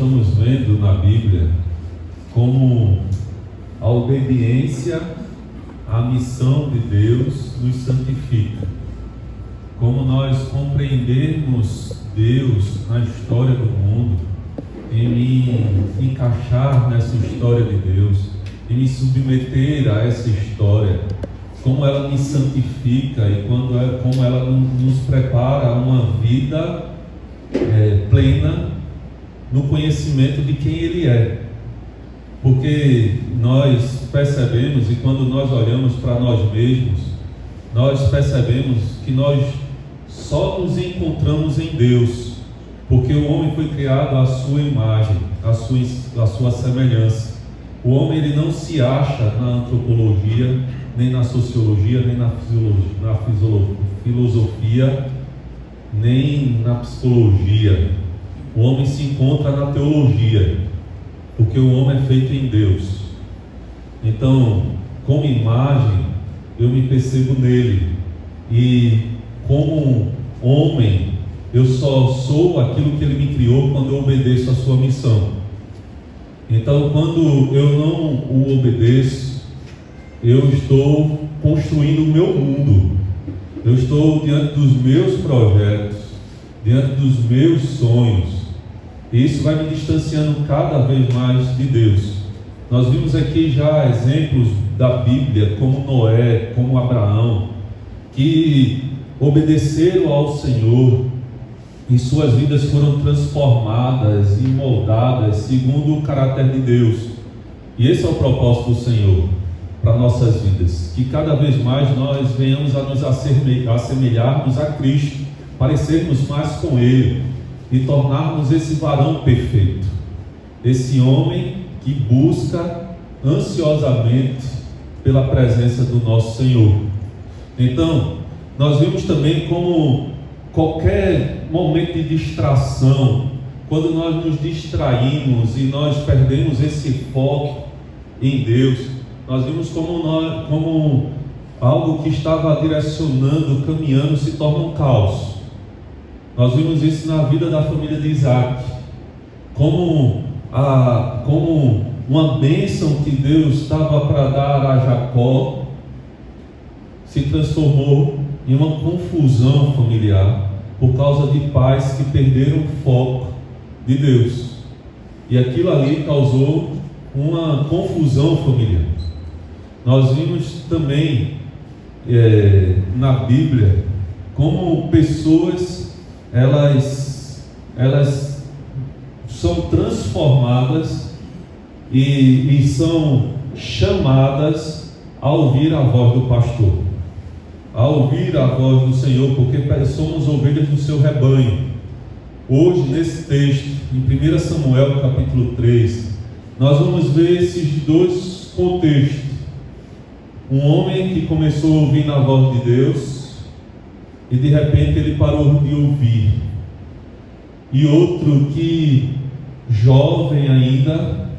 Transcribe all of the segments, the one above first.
Estamos vendo na Bíblia como a obediência à missão de Deus nos santifica. Como nós compreendermos Deus na história do mundo, em me encaixar nessa história de Deus, em me submeter a essa história, como ela me santifica e como ela nos prepara a uma vida plena no conhecimento de quem Ele é. Porque nós percebemos, e quando nós olhamos para nós mesmos, nós percebemos que nós só nos encontramos em Deus, porque o homem foi criado à sua imagem, à sua semelhança. O homem ele não se acha na antropologia, nem na sociologia, nem na filosofia, nem na psicologia. O homem se encontra na teologia, porque o homem é feito em Deus. Então, como imagem, eu me percebo nele, e como homem, eu só sou aquilo que ele me criou quando eu obedeço a sua missão. Então, quando eu não o obedeço, eu estou construindo o meu mundo, eu estou diante dos meus projetos, diante dos meus sonhos, e isso vai me distanciando cada vez mais de Deus. Nós vimos aqui já exemplos da Bíblia, como Noé, como Abraão, que obedeceram ao Senhor e suas vidas foram transformadas e moldadas segundo o caráter de Deus. E esse é o propósito do Senhor para nossas vidas, que cada vez mais nós venhamos a nos assemelharmos a Cristo, parecermos mais com Ele e tornarmos esse varão perfeito, esse homem que busca ansiosamente pela presença do nosso Senhor. Então, nós vimos também como qualquer momento de distração, quando nós nos distraímos e nós perdemos esse foco em Deus, nós vimos como algo que estava direcionando, caminhando, se torna um caos. Nós vimos isso na vida da família de Isaac, como uma bênção que Deus estava para dar a Jacó se transformou em uma confusão familiar por causa de pais que perderam o foco de Deus, e aquilo ali causou uma confusão familiar. Nós vimos também na Bíblia como pessoas elas são transformadas e são chamadas a ouvir a voz do pastor, a ouvir a voz do Senhor, porque somos ovelhas do seu rebanho. Hoje, nesse texto, em 1 Samuel capítulo 3, nós vamos ver esses dois contextos. Um homem que começou a ouvir a voz de Deus e de repente ele parou de ouvir, e outro que, jovem ainda,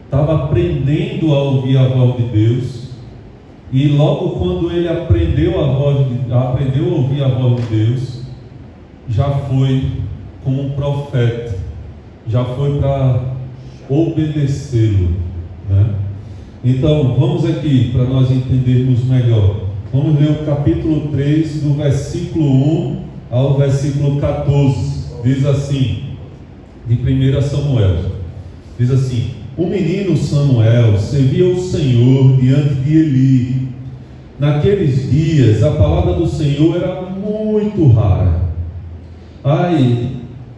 estava aprendendo a ouvir a voz de Deus, e logo quando ele aprendeu a ouvir a voz de Deus, já foi como um profeta, já foi para obedecê-lo, né? Então, vamos aqui para nós entendermos melhor. Vamos ler o capítulo 3, do versículo 1 ao versículo 14. Diz assim, de 1 Samuel, diz assim: o menino Samuel servia o Senhor diante de Eli. Naqueles dias a palavra do Senhor era muito rara.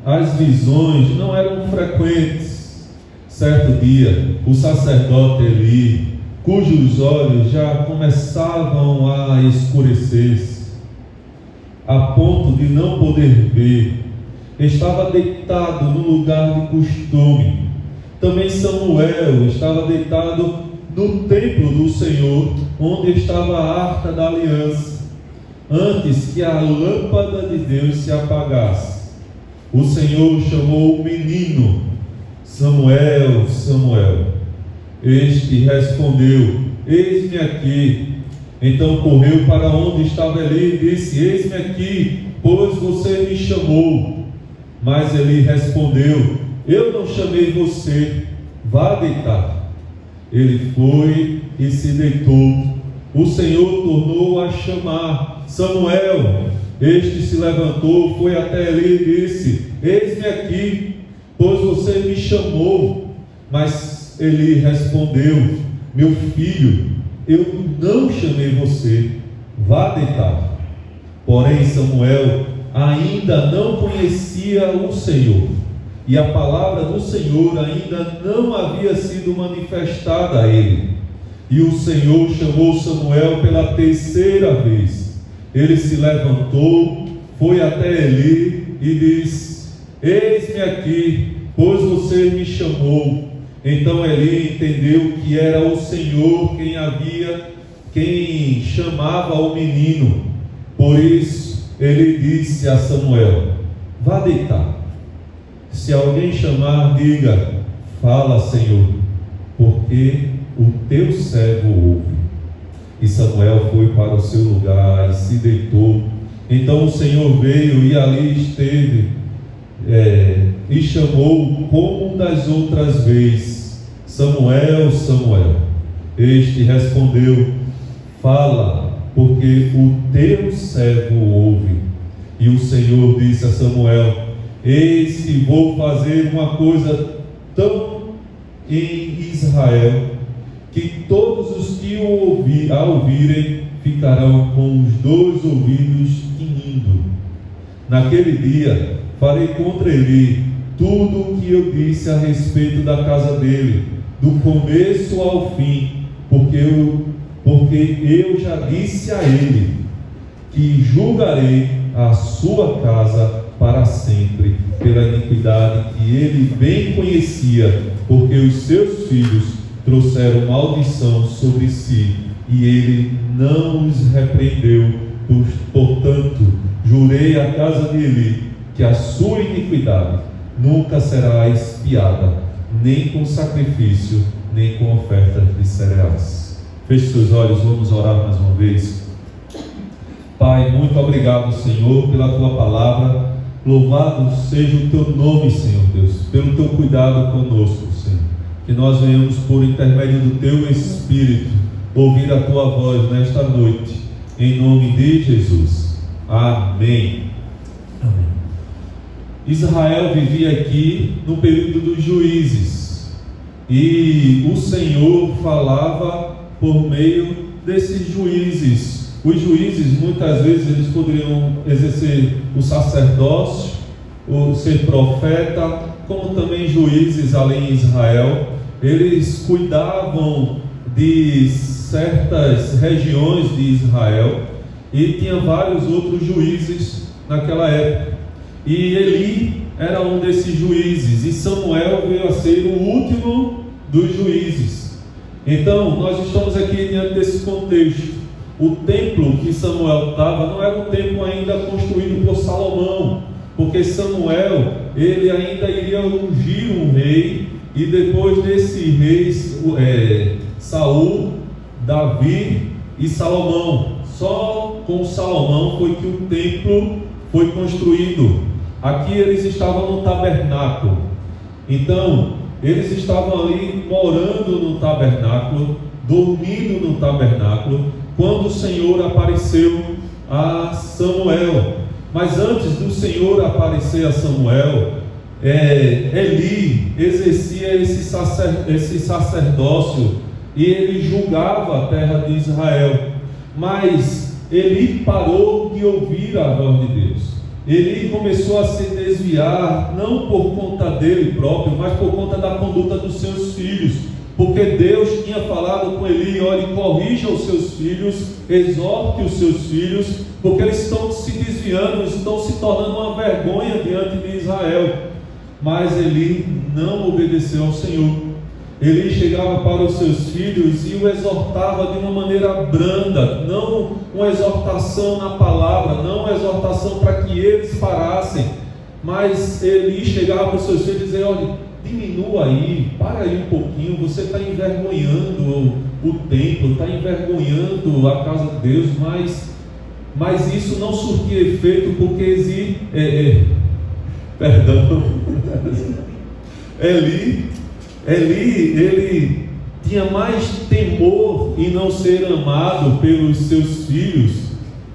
As visões não eram frequentes. Certo dia, o sacerdote Eli, cujos olhos já começavam a escurecer-se, a ponto de não poder ver, estava deitado no lugar de costume. Também Samuel estava deitado no templo do Senhor, onde estava a arca da aliança, antes que a lâmpada de Deus se apagasse. O Senhor chamou o menino: Samuel, Samuel. Este respondeu: eis-me aqui. Então correu para onde estava Eli e disse: eis-me aqui, pois você me chamou. Mas Eli respondeu: eu não chamei você, vá deitar. Ele foi e se deitou. O Senhor tornou a chamar: Samuel. Este se levantou, foi até ele e disse: eis-me aqui, pois você me chamou. Mas ele respondeu: meu filho, eu não chamei você, vá deitar. Porém Samuel ainda não conhecia o Senhor, e a palavra do Senhor ainda não havia sido manifestada a ele. E o Senhor chamou Samuel pela terceira vez. Ele se levantou, foi até Eli e disse: eis-me aqui, pois você me chamou. Então Eli entendeu que era o Senhor quem chamava o menino. Por isso ele disse a Samuel: vá deitar. Se alguém chamar, diga: fala, Senhor, porque o teu servo ouve. E Samuel foi para o seu lugar e se deitou. Então o Senhor veio e ali esteve, e chamou como das outras vezes: Samuel, Samuel. Este respondeu: fala, porque o teu servo ouve. E o Senhor disse a Samuel: eis que vou fazer uma coisa tão em Israel, que todos os que a ouvirem ficarão com os dois ouvidos tinindo. Naquele dia farei contra ele tudo o que eu disse a respeito da casa dele, do começo ao fim, porque eu já disse a ele que julgarei a sua casa para sempre, pela iniquidade que ele bem conhecia, porque os seus filhos trouxeram maldição sobre si, e ele não os repreendeu. Portanto, jurei à casa de Eli que a sua iniquidade nunca será expiada, nem com sacrifício, nem com oferta de cereais. Feche seus olhos, vamos orar mais uma vez. Pai, muito obrigado, Senhor, pela tua palavra. Louvado seja o teu nome, Senhor Deus, pelo teu cuidado conosco, Senhor. Que nós venhamos, por intermédio do teu Espírito, ouvir a tua voz nesta noite, em nome de Jesus. Amém. Amém. Israel vivia aqui no período dos juízes, e o Senhor falava por meio desses juízes. Os juízes, muitas vezes, eles poderiam exercer o sacerdócio, ou ser profeta, como também juízes ali em Israel. Eles cuidavam de certas regiões de Israel, e tinha vários outros juízes naquela época, e Eli era um desses juízes, e Samuel veio a ser o último dos juízes. Então nós estamos aqui diante desse contexto. O templo que Samuel estava não era um templo ainda construído por Salomão, porque Samuel, ele ainda iria ungir um rei, e depois desse rei, Saul, Davi e Salomão. Só com Salomão foi que o templo foi construído. Aqui eles estavam no tabernáculo. Então eles estavam ali morando no tabernáculo, dormindo no tabernáculo, quando o Senhor apareceu a Samuel. Mas antes do Senhor aparecer a Samuel, Eli exercia esse sacerdócio, e ele julgava a terra de Israel. Mas Eli parou de ouvir a voz de Deus. Eli começou a se desviar, não por conta dele próprio, mas por conta da conduta dos seus filhos, porque Deus tinha falado com Eli: olhe, corrija os seus filhos, exorte os seus filhos, porque eles estão se desviando, estão se tornando uma vergonha diante de Israel. Mas Eli não obedeceu ao Senhor. Eli chegava para os seus filhos e o exortava de uma maneira branda, não uma exortação na palavra, não uma exortação para que eles parassem, mas Eli chegava para os seus filhos e dizia: olha, diminua aí, para aí um pouquinho, você está envergonhando o templo, está envergonhando a casa de Deus, mas isso não surtia efeito, porque Ele tinha mais temor em não ser amado pelos seus filhos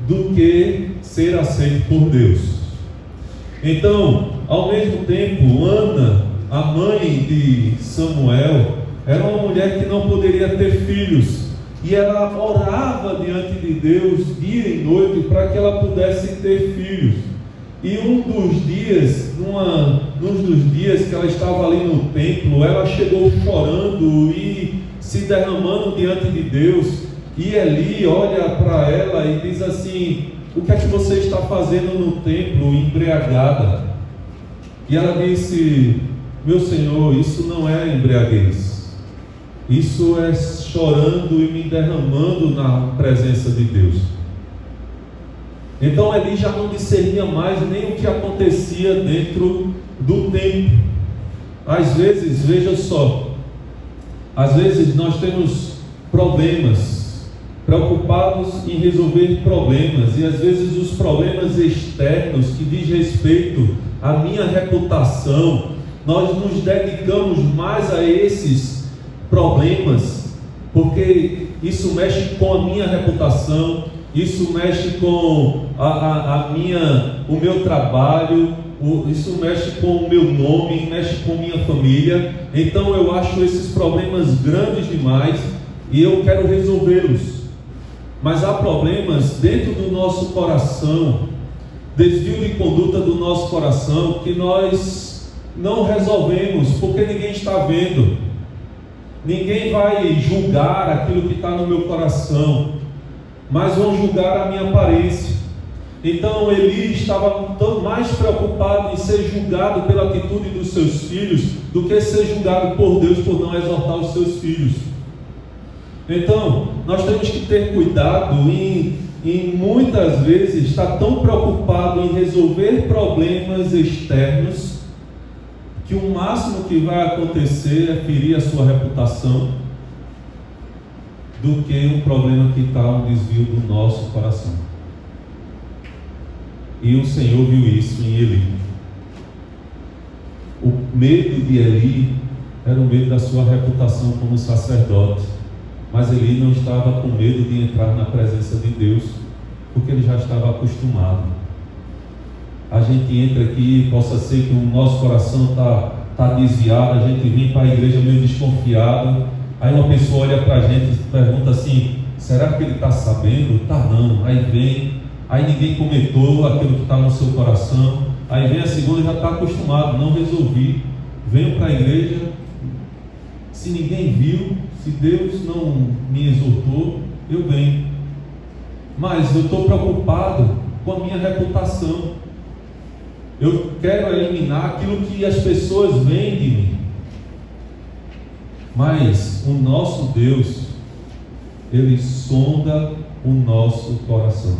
do que ser aceito por Deus. Então, ao mesmo tempo, Ana, a mãe de Samuel, era uma mulher que não poderia ter filhos, e ela orava diante de Deus dia e noite para que ela pudesse ter filhos. E um dos dias que ela estava ali no templo, ela chegou chorando e se derramando diante de Deus, e Eli olha para ela e diz assim: o que é que você está fazendo no templo embriagada? E ela disse: meu Senhor, isso não é embriaguez, isso é chorando e me derramando na presença de Deus. Então Eli já não discernia mais nem o que acontecia dentro do templo. Às vezes, veja só, às vezes nós temos problemas, preocupados em resolver problemas, e às vezes os problemas externos que diz respeito à minha reputação, nós nos dedicamos mais a esses problemas, porque isso mexe com a minha reputação, isso mexe com o meu trabalho, isso mexe com o meu nome, mexe com minha família. Então eu acho esses problemas grandes demais e eu quero resolvê-los. Mas há problemas dentro do nosso coração, desvio de conduta do nosso coração, que nós não resolvemos, porque ninguém está vendo. Ninguém vai julgar aquilo que está no meu coração, mas vão julgar a minha aparência. Então Eli estava tão mais preocupado em ser julgado pela atitude dos seus filhos do que ser julgado por Deus por não exortar os seus filhos. Então nós temos que ter cuidado em muitas vezes estar tão preocupado em resolver problemas externos, que o máximo que vai acontecer é ferir a sua reputação, do que um problema que está no desvio do nosso coração. E o Senhor viu isso em Eli. O medo de Eli era o medo da sua reputação como sacerdote, mas Eli não estava com medo de entrar na presença de Deus, porque ele já estava acostumado. A gente entra aqui, possa ser que o nosso coração está desviado, a gente vem para a igreja meio desconfiado. Aí uma pessoa olha para a gente e pergunta assim: será que ele está sabendo? Tá, não. Aí vem, aí ninguém comentou aquilo que está no seu coração. Aí vem a segunda, já está acostumado, não resolvi. Venho para a igreja, se ninguém viu, se Deus não me exortou, eu venho. Mas eu estou preocupado com a minha reputação. Eu quero eliminar aquilo que as pessoas veem de mim. Mas o nosso Deus, Ele sonda o nosso coração.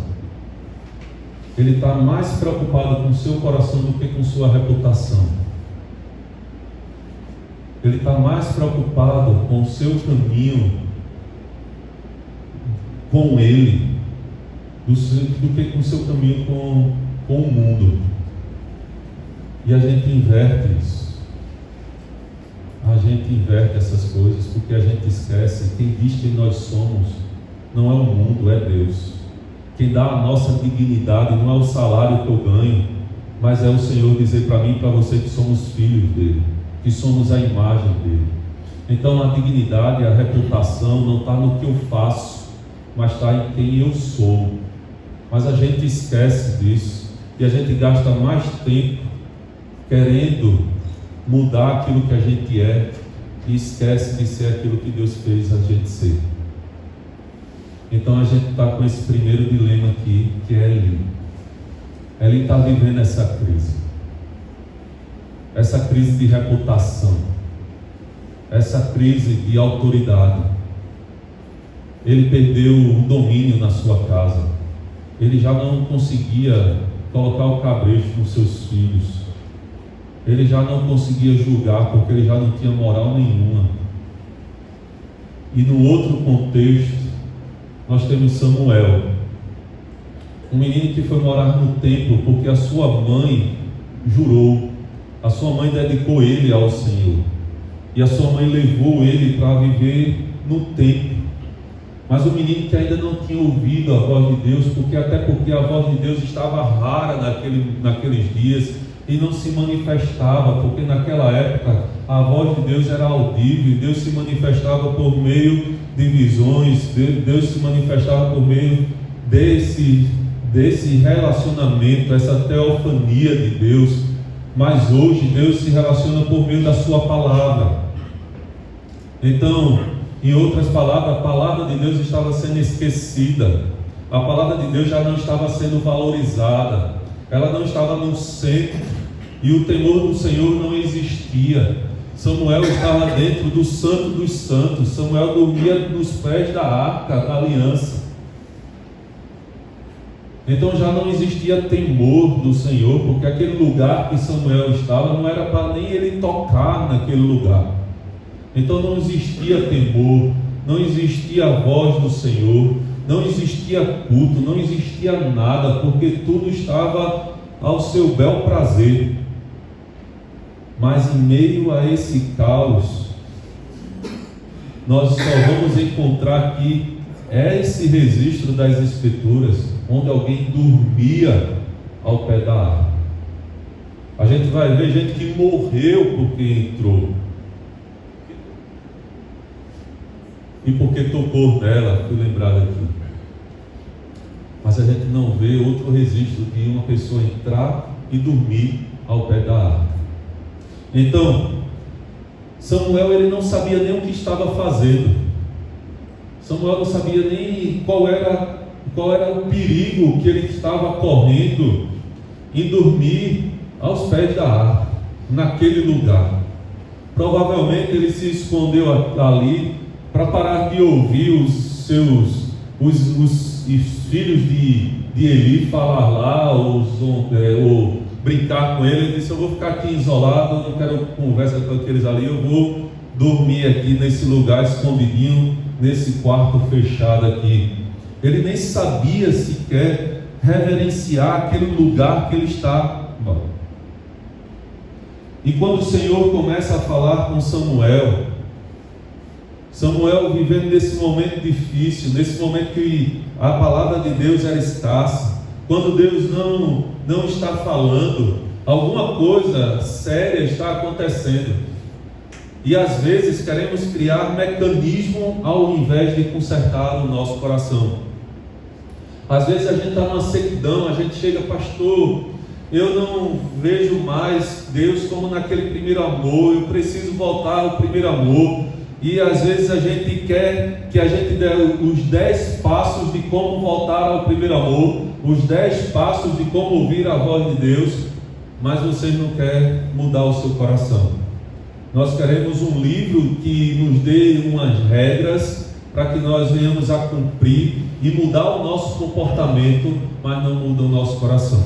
Ele está mais preocupado com o seu coração do que com sua reputação. Ele está mais preocupado com o seu caminho com Ele do que com o seu caminho com o mundo. E a gente inverte isso. A gente inverte essas coisas porque a gente esquece: quem diz quem nós somos não é o mundo, é Deus. Quem dá a nossa dignidade não é o salário que eu ganho, mas é o Senhor dizer para mim e para você que somos filhos dele, que somos a imagem dele. Então a dignidade, a reputação não está no que eu faço, mas está em quem eu sou. Mas a gente esquece disso e a gente gasta mais tempo querendo mudar aquilo que a gente é e esquece de ser aquilo que Deus fez a gente ser. Então a gente está com esse primeiro dilema aqui, que é Eli. Eli está vivendo essa crise de reputação, essa crise de autoridade. Ele perdeu o domínio na sua casa. Ele já não conseguia colocar o cabresto nos seus filhos. Ele já não conseguia julgar, porque ele já não tinha moral nenhuma. E no outro contexto, nós temos Samuel, um menino que foi morar no templo porque a sua mãe jurou A sua mãe dedicou ele ao Senhor. E a sua mãe levou ele para viver no templo. Mas o menino que ainda não tinha ouvido a voz de Deus, porque a voz de Deus estava rara naqueles dias e não se manifestava, porque naquela época a voz de Deus era audível, Deus se manifestava por meio de visões, Deus se manifestava por meio desse relacionamento, essa teofania de Deus. Mas hoje Deus se relaciona por meio da sua palavra. Então, em outras palavras, a palavra de Deus estava sendo esquecida, a palavra de Deus já não estava sendo valorizada, ela não estava no centro, e o temor do Senhor não existia. Samuel estava dentro do Santo dos Santos, Samuel dormia nos pés da arca da aliança. Então já não existia temor do Senhor, porque aquele lugar que Samuel estava não era para nem ele tocar naquele lugar. Então não existia temor, não existia a voz do Senhor, não existia culto, não existia nada, porque tudo estava ao seu bel prazer. Mas em meio a esse caos, nós só vamos encontrar aqui esse registro das Escrituras, onde alguém dormia ao pé da arca. A gente vai ver gente que morreu porque entrou e porque tocou nela, fui lembrado aqui. Mas a gente não vê outro registro de uma pessoa entrar e dormir ao pé da arca. Então, Samuel ele não sabia nem o que estava fazendo. Samuel não sabia nem qual era o perigo que ele estava correndo em dormir aos pés da arca, naquele lugar. Provavelmente ele se escondeu ali para parar de ouvir os filhos de Eli falar lá, ou brincar com ele. Ele disse: eu vou ficar aqui isolado, eu não quero conversa com aqueles ali, eu vou dormir aqui nesse lugar escondidinho, nesse quarto fechado aqui. Ele nem sabia sequer reverenciar aquele lugar que ele está. E quando o Senhor começa a falar com Samuel vivendo nesse momento difícil, nesse momento que a palavra de Deus era escassa, quando Deus não está falando, alguma coisa séria está acontecendo. E às vezes queremos criar mecanismo ao invés de consertar o nosso coração. Às vezes a gente está numa sequidão, a gente chega: pastor, eu não vejo mais Deus como naquele primeiro amor, eu preciso voltar ao primeiro amor. E às vezes a gente quer que a gente dê os 10 passos de como voltar ao primeiro amor, os 10 passos de como ouvir a voz de Deus, mas vocês não querem mudar o seu coração. Nós queremos um livro que nos dê umas regras para que nós venhamos a cumprir e mudar o nosso comportamento, mas não muda o nosso coração.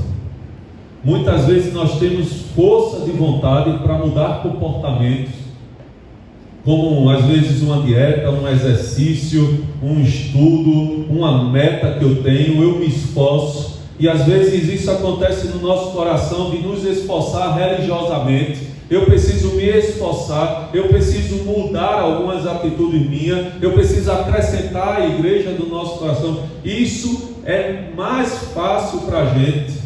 Muitas vezes nós temos força de vontade para mudar comportamentos, como às vezes uma dieta, um exercício, um estudo, uma meta que eu tenho, eu me esforço, e às vezes isso acontece no nosso coração, de nos esforçar religiosamente. Eu preciso me esforçar, eu preciso mudar algumas atitudes minhas, eu preciso acrescentar a igreja do nosso coração. Isso é mais fácil para a gente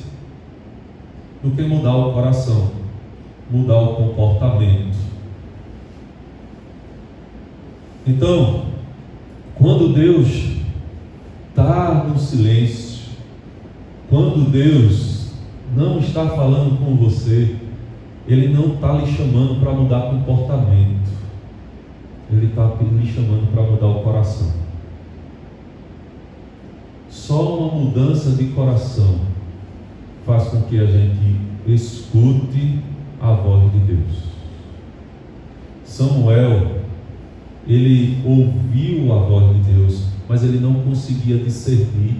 do que mudar o coração, mudar o comportamento. Então, quando Deus está no silêncio, quando Deus não está falando com você, Ele não está lhe chamando para mudar comportamento, Ele está lhe chamando para mudar o coração. Só uma mudança de coração faz com que a gente escute a voz de Deus. Samuel, ele ouviu a voz de Deus, mas ele não conseguia discernir,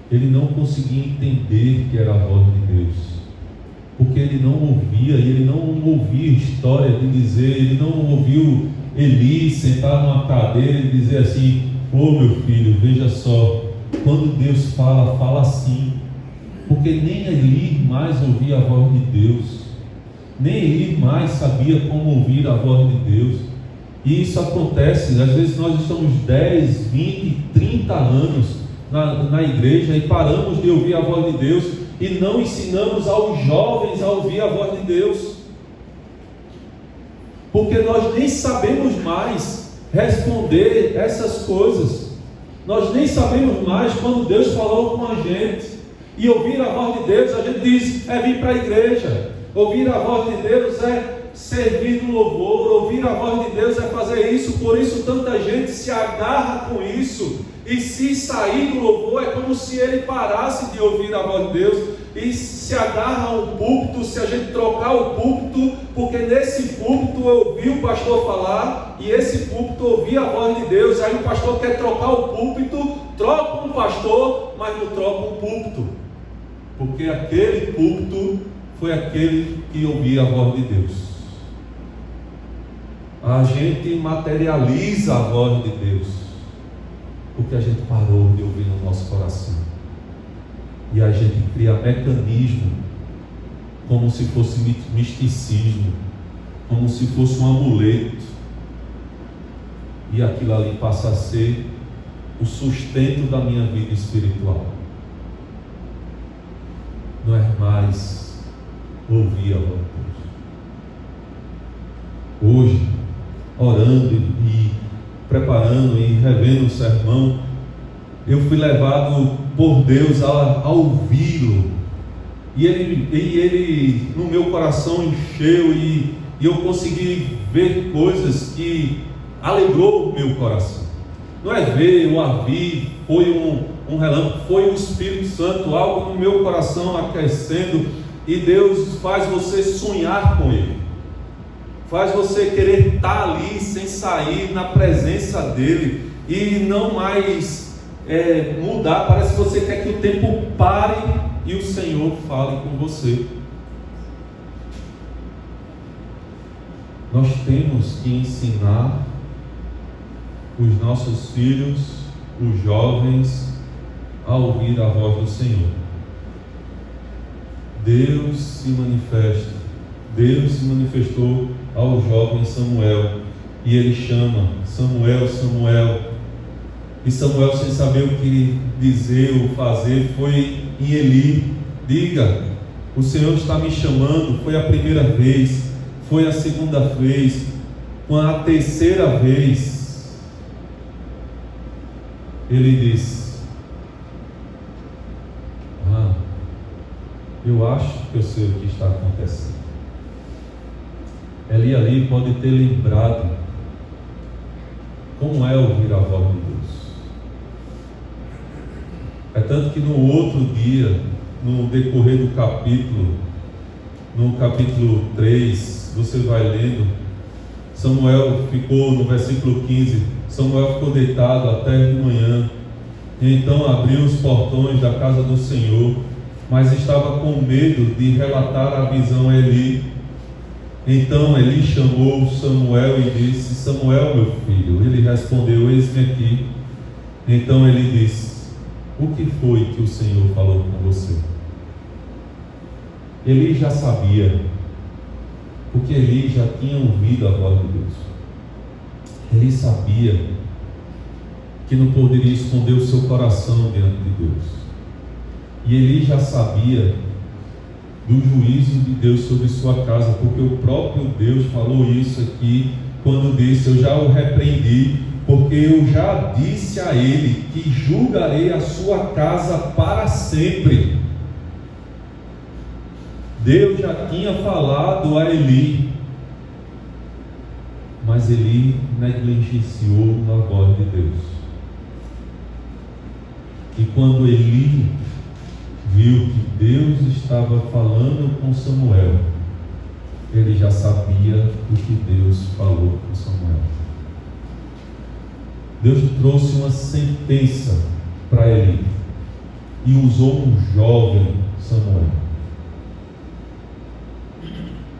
ele não conseguia entender que era a voz de Deus, porque ele não ouvia, e ele não ouvia história de dizer, ele não ouviu Eli sentar numa cadeira e dizer assim: meu filho, veja só, quando Deus fala assim, porque nem Eli mais ouvia a voz de Deus. Nem Eli mais sabia como ouvir a voz de Deus. E isso acontece, às vezes nós estamos 10, 20, 30 anos na igreja e paramos de ouvir a voz de Deus e não ensinamos aos jovens a ouvir a voz de Deus, porque nós nem sabemos mais responder essas coisas. Nós nem sabemos mais quando Deus falou com a gente. E ouvir a voz de Deus, a gente diz, é vir para a igreja. Ouvir a voz de Deus é servir no louvor. Ouvir a voz de Deus é fazer isso. Por isso tanta gente se agarra com isso. E se sair do louvor é como se ele parasse de ouvir a voz de Deus e se agarra ao púlpito. Se a gente trocar o púlpito, porque nesse púlpito eu ouvi o pastor falar e esse púlpito ouvi a voz de Deus, aí o pastor quer trocar o púlpito, troca um pastor, mas não troca o púlpito, porque aquele púlpito foi aquele que ouvia a voz de Deus. A gente materializa a voz de Deus porque a gente parou de ouvir no nosso coração. E a gente cria mecanismo como se fosse misticismo, como se fosse um amuleto. E aquilo ali passa a ser o sustento da minha vida espiritual. Não é mais ouvir a voz de Deus. Hoje, orando e preparando e revendo o sermão, eu fui levado por Deus a ouvi-lo, e ele no meu coração encheu, e eu consegui ver coisas que alegrou o meu coração. Não é ver, eu a vi, foi um relâmpago, foi o Espírito Santo, algo no meu coração aquecendo, e Deus faz você sonhar com Ele, faz você querer estar ali sem sair na presença dEle, e não mais mudar. Parece que você quer que o tempo pare e o Senhor fale com você. Nós temos que ensinar os nossos filhos, os jovens, a ouvir a voz do Senhor. Deus se manifesta. Deus se manifestou ao jovem Samuel, e ele chama: Samuel, Samuel. E Samuel, sem saber o que dizer ou fazer, foi em Eli: diga, o Senhor está me chamando. Foi a primeira vez, foi a segunda vez, com a terceira vez, ele disse: eu acho que eu sei o que está acontecendo. Eli ali pode ter lembrado como é ouvir a voz de Deus. É tanto que no outro dia, no decorrer do capítulo, no capítulo 3, você vai lendo, Samuel ficou, no versículo 15, Samuel ficou deitado até de manhã, e então abriu os portões da casa do Senhor, mas estava com medo de relatar a visão a Eli. Então Eli chamou Samuel e disse: Samuel, meu filho. Ele respondeu: eis-me aqui. Então ele disse: o que foi que o Senhor falou com você? Eli já sabia, porque Eli já tinha ouvido a voz de Deus. Eli sabia que não poderia esconder o seu coração diante de Deus. E Eli já sabia do juízo de Deus sobre sua casa, porque o próprio Deus falou isso aqui, quando disse: eu já o repreendi, porque eu já disse a ele que julgarei a sua casa para sempre. Deus já tinha falado a Eli, mas Eli negligenciou a voz de Deus. E quando Eli viu que Deus estava falando com Samuel, ele já sabia o que Deus falou com Samuel. Deus trouxe uma sentença para Eli e usou um jovem Samuel.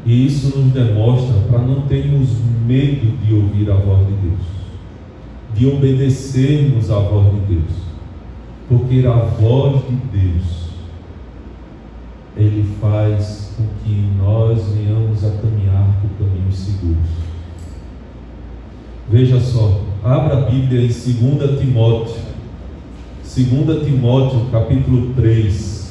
E isso nos demonstra para não termos medo de ouvir a voz de Deus, de obedecermos à voz de Deus, porque a voz de Deus Ele faz com que nós venhamos a caminhar por caminhos seguros. Veja só, abra a Bíblia em 2 Timóteo, 2 Timóteo capítulo 3.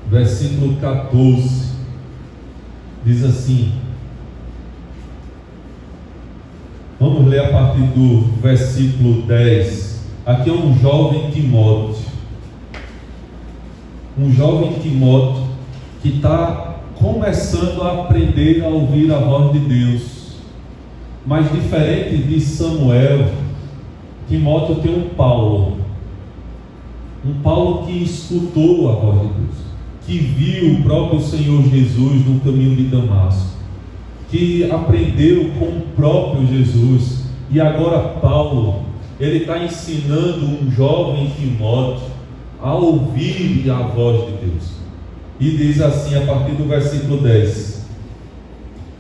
Versículo 14, diz assim, vamos ler a partir do versículo 10, aqui é um jovem Timóteo que está começando a aprender a ouvir a voz de Deus, mas diferente de Samuel, Timóteo tem um Paulo que escutou a voz de Deus, que viu o próprio Senhor Jesus no caminho de Damasco, que aprendeu com o próprio Jesus. E agora Paulo, ele está ensinando um jovem Timóteo a ouvir a voz de Deus. E diz assim a partir do versículo 10: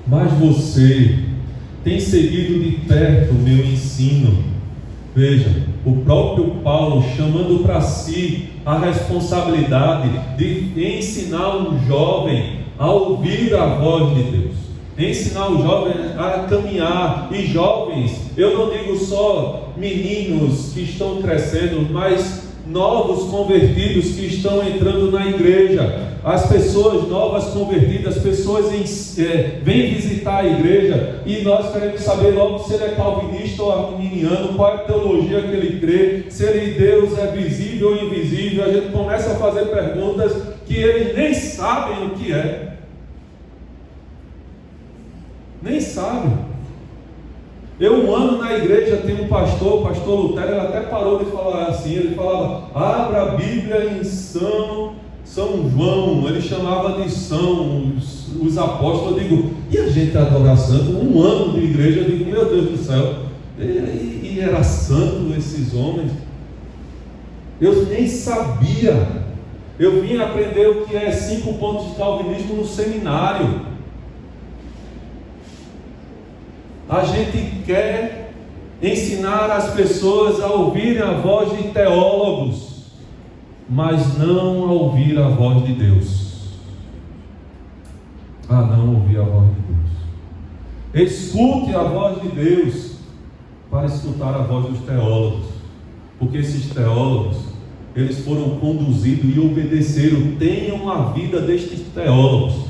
mas você tem seguido de perto o meu ensino. Veja, o próprio Paulo chamando para si a responsabilidade de ensinar um jovem a ouvir a voz de Deus, ensinar o jovem a caminhar. E jovens, eu não digo só meninos que estão crescendo, mas novos convertidos que estão entrando na igreja. As pessoas novas convertidas, pessoas vêm visitar a igreja, e nós queremos saber logo se ele é calvinista ou arminiano, qual é a teologia que ele crê, se ele Deus é visível ou invisível. A gente começa a fazer perguntas que eles nem sabem o que é, nem sabem. Eu, um ano na igreja, tem um pastor, o pastor Lutero, ele até parou de falar assim, ele falava, abra a Bíblia em São João, ele chamava de São, os apóstolos. Eu digo, e a gente adorar santo? Um ano de igreja, eu digo, meu Deus do céu, e era santo esses homens? Eu nem sabia. Eu vim aprender o que é 5 pontos de calvinismo no seminário. A gente quer ensinar as pessoas a ouvirem a voz de teólogos, mas não a ouvir a voz de Deus. A não ouvir a voz de Deus. Escute a voz de Deus para escutar a voz dos teólogos, porque esses teólogos, eles foram conduzidos e obedeceram. Tenham a vida destes teólogos.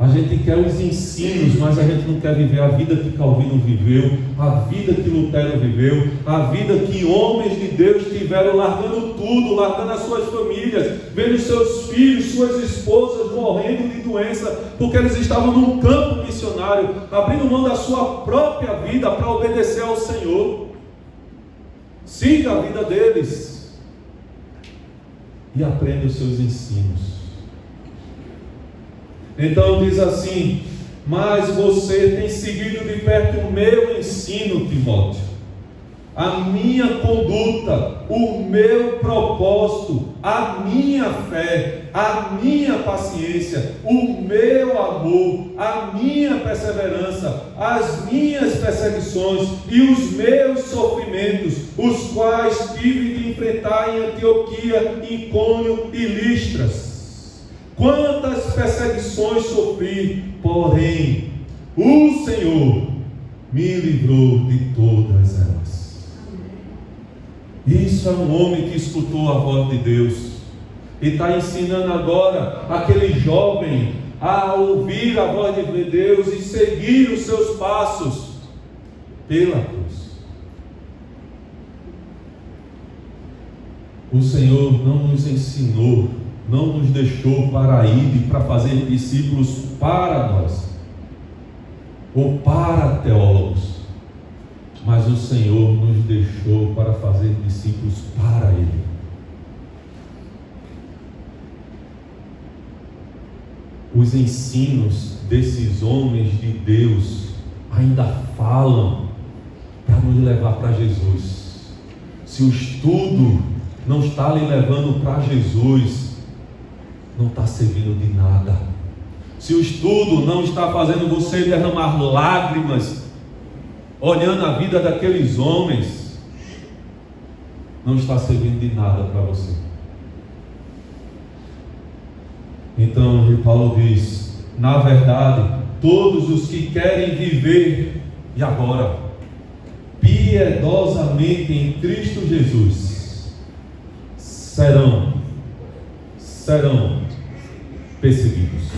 A gente quer os ensinos, mas a gente não quer viver a vida que Calvino viveu, a vida que Lutero viveu, a vida que homens de Deus tiveram, largando tudo, largando as suas famílias, vendo seus filhos, suas esposas morrendo de doença, porque eles estavam num campo missionário, abrindo mão da sua própria vida para obedecer ao Senhor. Siga a vida deles e aprenda os seus ensinos. Então diz assim, mas você tem seguido de perto o meu ensino, Timóteo, a minha conduta, o meu propósito, a minha fé, a minha paciência, o meu amor, a minha perseverança, as minhas perseguições e os meus sofrimentos, os quais tive de enfrentar em Antioquia, Icônio e Listras. Quantas perseguições sofri, porém o Senhor me livrou de todas elas. Isso é um homem que escutou a voz de Deus e está ensinando agora aquele jovem a ouvir a voz de Deus e seguir os seus passos pela cruz. O Senhor não nos ensinou, não nos deixou para ir e para fazer discípulos para nós, ou para teólogos, mas o Senhor nos deixou para fazer discípulos para Ele. Os ensinos desses homens de Deus ainda falam para nos levar para Jesus. Se o estudo não está lhe levando para Jesus, não está servindo de nada. Se o estudo não está fazendo você derramar lágrimas olhando a vida daqueles homens, não está servindo de nada para você. Então Paulo diz: na verdade, todos os que querem viver, e agora, piedosamente em Cristo Jesus, serão perseguidos.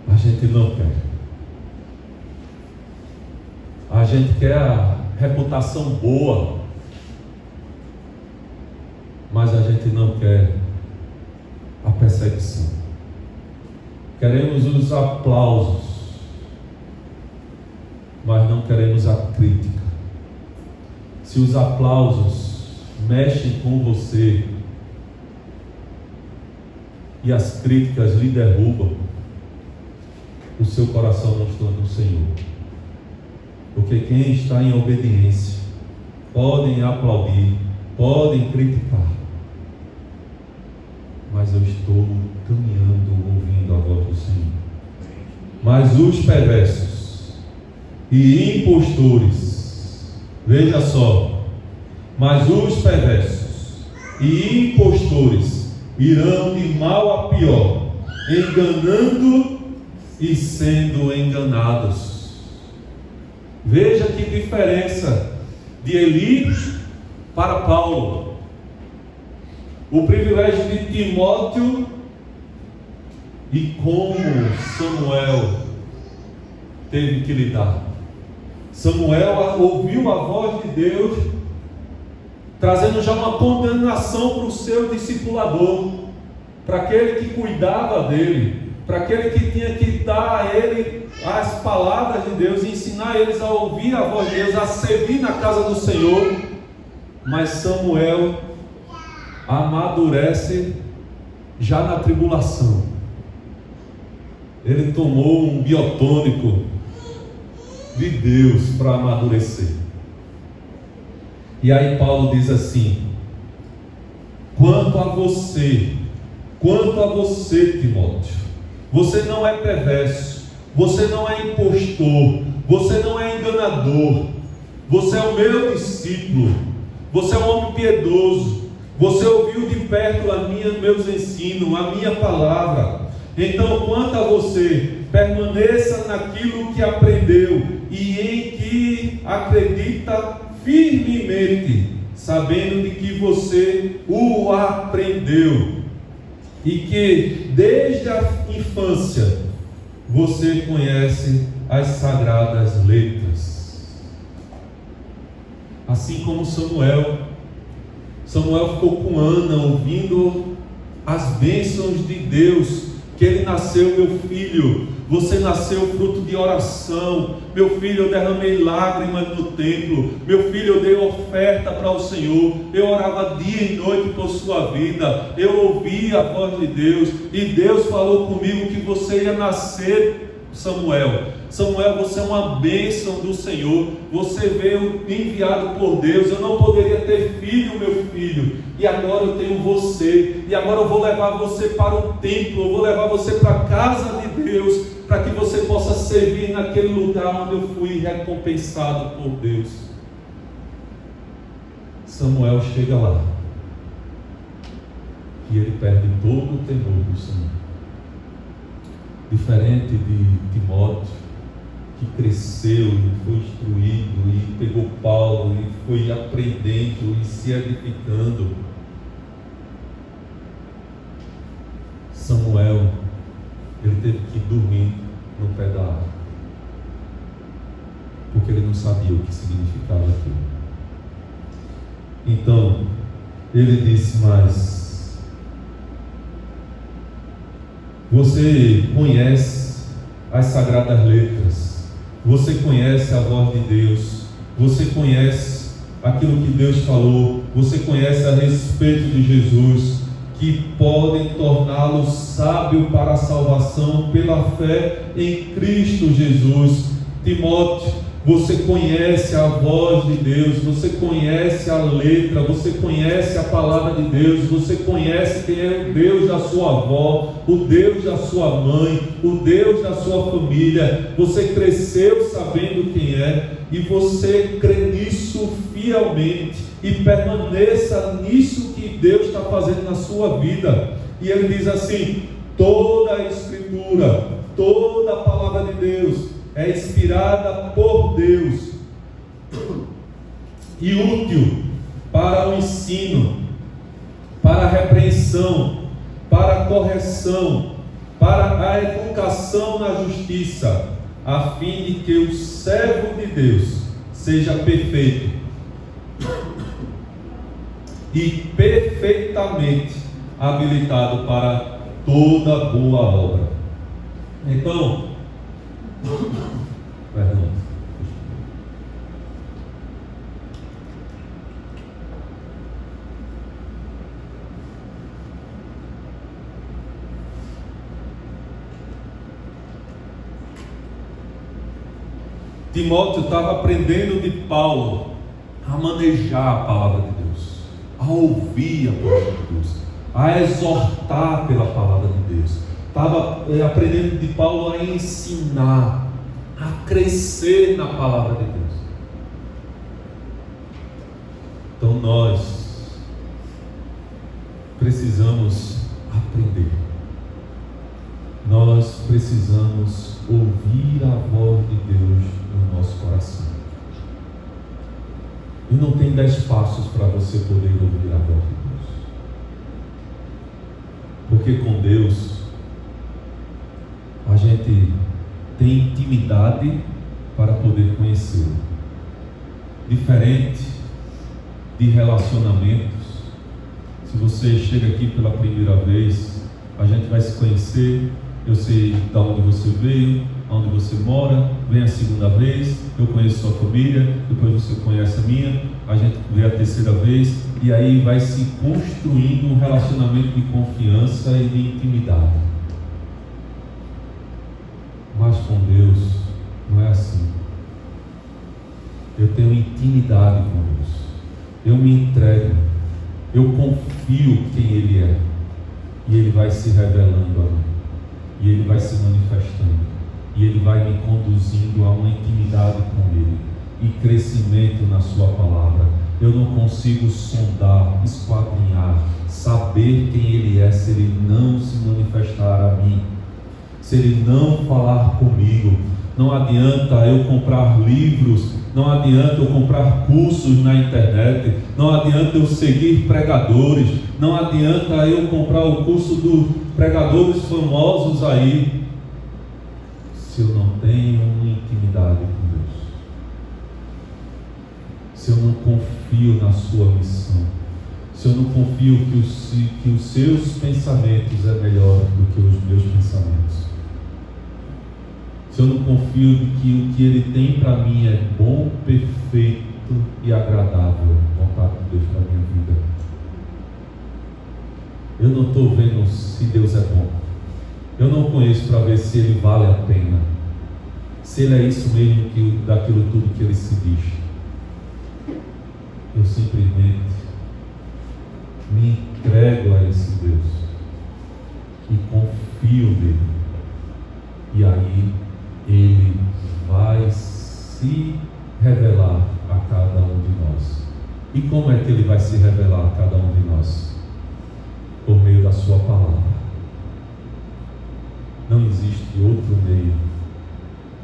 A gente não quer. A gente quer a reputação boa, mas a gente não quer a perseguição. Queremos os aplausos, mas não queremos a crítica. Se os aplausos mexem com você e as críticas lhe derrubam, o seu coração não está no Senhor. Porque quem está em obediência, podem aplaudir, podem criticar, mas eu estou caminhando, ouvindo a voz do Senhor. Mas os perversos e impostores, veja só, mas os perversos e impostores irão de mal a pior, enganando e sendo enganados. Veja que diferença de Eli para Paulo. O privilégio de Timóteo e como Samuel teve que lidar. Samuel ouviu a voz de Deus, trazendo já uma condenação para o seu discipulador, para aquele que cuidava dele, para aquele que tinha que dar a ele as palavras de Deus e ensinar eles a ouvir a voz de Deus, a servir na casa do Senhor. Mas Samuel amadurece já na tribulação. Ele tomou um biotônico de Deus para amadurecer. E aí Paulo diz assim: quanto a você, Timóteo, você não é perverso, você não é impostor, você não é enganador, você é o meu discípulo, você é um homem piedoso, você ouviu de perto meus ensinos, a minha palavra. Então, quanto a você, permaneça naquilo que aprendeu e em que acredita firmemente, sabendo de que você o aprendeu e que desde a infância você conhece as sagradas letras. Assim como Samuel ficou com Ana ouvindo as bênçãos de Deus, que ele nasceu, meu filho, você nasceu fruto de oração, meu filho, eu derramei lágrimas no templo, meu filho, eu dei oferta para o Senhor, eu orava dia e noite por sua vida, eu ouvi a voz de Deus, e Deus falou comigo que você ia nascer. Samuel, você é uma bênção do Senhor, você veio enviado por Deus, eu não poderia ter filho, meu filho, e agora eu tenho você, e agora eu vou levar você para o templo, eu vou levar você para a casa de Deus, para que você possa servir naquele lugar onde eu fui recompensado por Deus. Samuel chega lá, e ele perde todo o temor do Senhor. Diferente de Timóteo, que cresceu e foi instruído e pegou Paulo e foi aprendendo e se edificando, Samuel, ele teve que dormir no pé da árvore, porque ele não sabia o que significava aquilo. Então ele disse: mas você conhece as sagradas letras, você conhece a voz de Deus, você conhece aquilo que Deus falou, você conhece a respeito de Jesus, que podem torná-lo sábio para a salvação pela fé em Cristo Jesus. Timóteo, Você conhece a voz de Deus, você conhece a letra, você conhece a palavra de Deus, você conhece quem é o Deus da sua avó, o Deus da sua mãe, o Deus da sua família. Você cresceu sabendo quem é e você crê nisso fielmente e permaneça nisso que Deus está fazendo na sua vida. E ele diz assim: toda a Escritura, toda a palavra de Deus é inspirada por Deus e útil para o ensino, para a repreensão, para a correção, para a educação na justiça, a fim de que o servo de Deus seja perfeito e perfeitamente habilitado para toda boa obra. Então, perdão. Timóteo estava aprendendo de Paulo a manejar a palavra de Deus, a ouvir a palavra de Deus, a exortar pela palavra de Deus. Estava aprendendo de Paulo a ensinar, a crescer na palavra de Deus. Então nós precisamos aprender. Nós precisamos ouvir a voz de Deus no nosso coração. E não tem 10 passos para você poder ouvir a voz de Deus. Porque com Deus a gente tem intimidade para poder conhecê-lo. Diferente de relacionamentos, se você chega aqui pela primeira vez, a gente vai se conhecer, eu sei de onde você veio, onde você mora, vem a segunda vez, eu conheço sua família, depois você conhece a minha, a gente vê a terceira vez, e aí vai se construindo um relacionamento de confiança e de intimidade. Mas com Deus não é assim. Eu tenho intimidade com Deus, eu me entrego, eu confio quem Ele é, e Ele vai se revelando a mim, e Ele vai se manifestando, e Ele vai me conduzindo a uma intimidade com Ele e crescimento na sua palavra. Eu não consigo sondar, esquadrinhar, saber quem Ele é se Ele não se manifestar a mim, se Ele não falar comigo. Não adianta eu comprar livros, não adianta eu comprar cursos na internet, não adianta eu seguir pregadores, não adianta eu comprar o curso dos pregadores famosos aí, se eu não tenho uma intimidade com Deus, se eu não confio na sua missão, se eu não confio que os seus pensamentos é melhor do que os meus pensamentos, se eu não confio de que o que Ele tem para mim é bom, perfeito e agradável, vontade de Deus para a minha vida, eu não estou vendo se Deus é bom, eu não conheço para ver se Ele vale a pena, se Ele é isso mesmo daquilo tudo que Ele se diz. Eu simplesmente me entrego a esse Deus e confio nele, e aí Ele vai se revelar a cada um de nós. E como é que Ele vai se revelar a cada um de nós? Por meio da sua palavra. Não existe outro meio.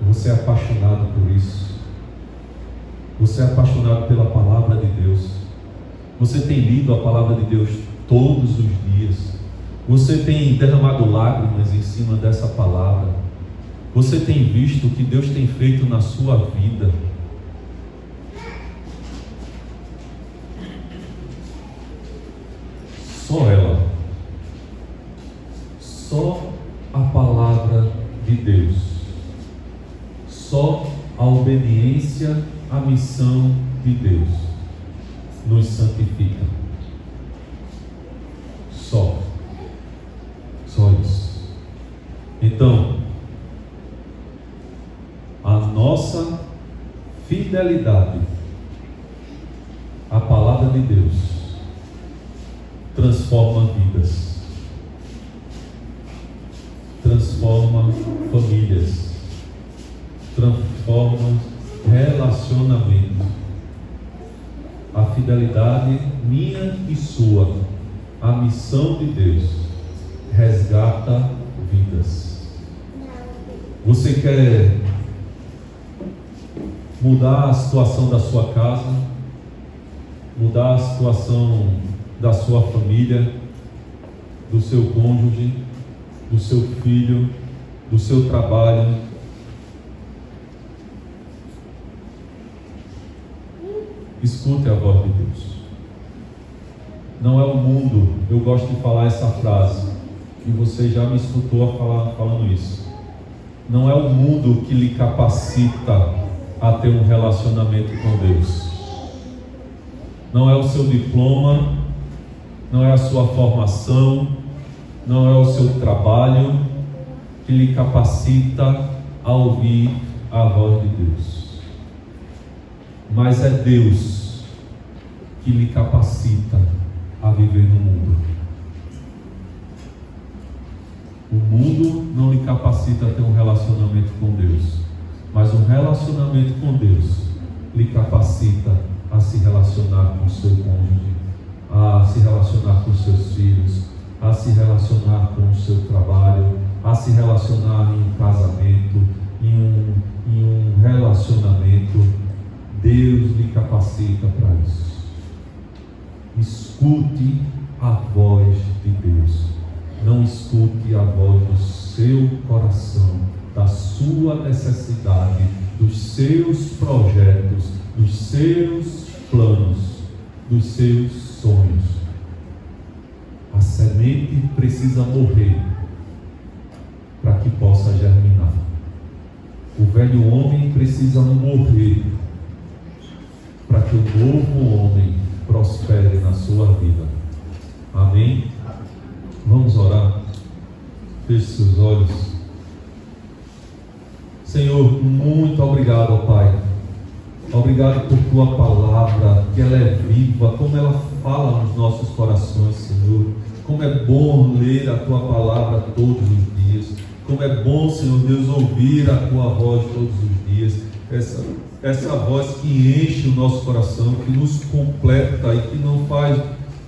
Você é apaixonado por isso. Você é apaixonado pela palavra de Deus. Você tem lido a palavra de Deus todos os dias. Você tem derramado lágrimas em cima dessa palavra. Você tem visto o que Deus tem feito na sua vida. Só ela. Só a palavra de Deus. Só a obediência à missão de Deus nos santifica. Só isso. Então, a nossa fidelidade à palavra de Deus transforma vidas, transforma famílias, transforma relacionamentos. A fidelidade minha e sua, a missão de Deus, resgata vidas. Você quer mudar a situação da sua casa, mudar a situação da sua família, do seu cônjuge, do seu filho, do seu trabalho? Escute a voz de Deus. Não é o mundo, eu gosto de falar essa frase, e você já me escutou falando isso. Não é o mundo que lhe capacita a ter um relacionamento com Deus. Não é o seu diploma, não é a sua formação, não é o seu trabalho que lhe capacita a ouvir a voz de Deus. Mas é Deus que lhe capacita a viver no mundo. O mundo não lhe capacita a ter um relacionamento com Deus, mas um relacionamento com Deus lhe capacita a se relacionar com o seu cônjuge, a se relacionar com os seus filhos, a se relacionar com o seu trabalho, a se relacionar em um casamento, em um relacionamento. Deus lhe capacita para isso. Escute a voz de Deus. Não escute a voz do seu coração, da sua necessidade, dos seus projetos, dos seus planos, dos seus sonhos. A semente precisa morrer para que possa germinar. O velho homem precisa morrer para que o novo homem prospere na sua vida. Amém? Vamos orar. Feche seus olhos. Senhor, muito obrigado, ó Pai. Obrigado por Tua palavra, que ela é viva, como ela fala nos nossos corações, Senhor. Como é bom ler a Tua palavra todos os dias. Como é bom, Senhor Deus, ouvir a Tua voz todos os dias. Essa voz que enche o nosso coração, que nos completa e que não faz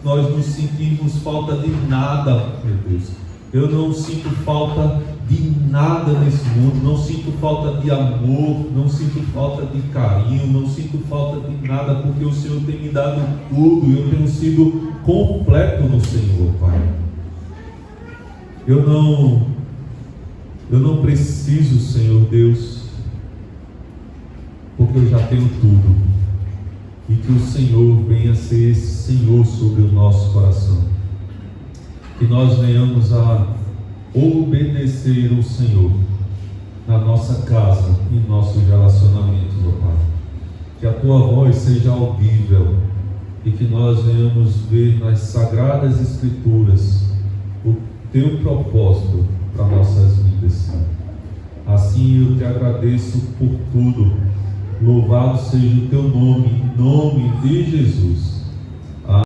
nós nos sentirmos falta de nada, meu Deus. Eu não sinto falta de nada nesse mundo, não sinto falta de amor, não sinto falta de carinho, não sinto falta de nada, porque o Senhor tem me dado tudo e eu tenho sido completo no Senhor, Pai. Eu não preciso, Senhor Deus, porque eu já tenho tudo. E que o Senhor venha ser esse Senhor sobre o nosso coração. Que nós venhamos a obedecer o Senhor na nossa casa e em nossos relacionamentos, ó Pai. Que a Tua voz seja audível e que nós venhamos ver nas Sagradas Escrituras o Teu propósito para nossas vidas. Assim eu te agradeço por tudo. Louvado seja o Teu nome, em nome de Jesus.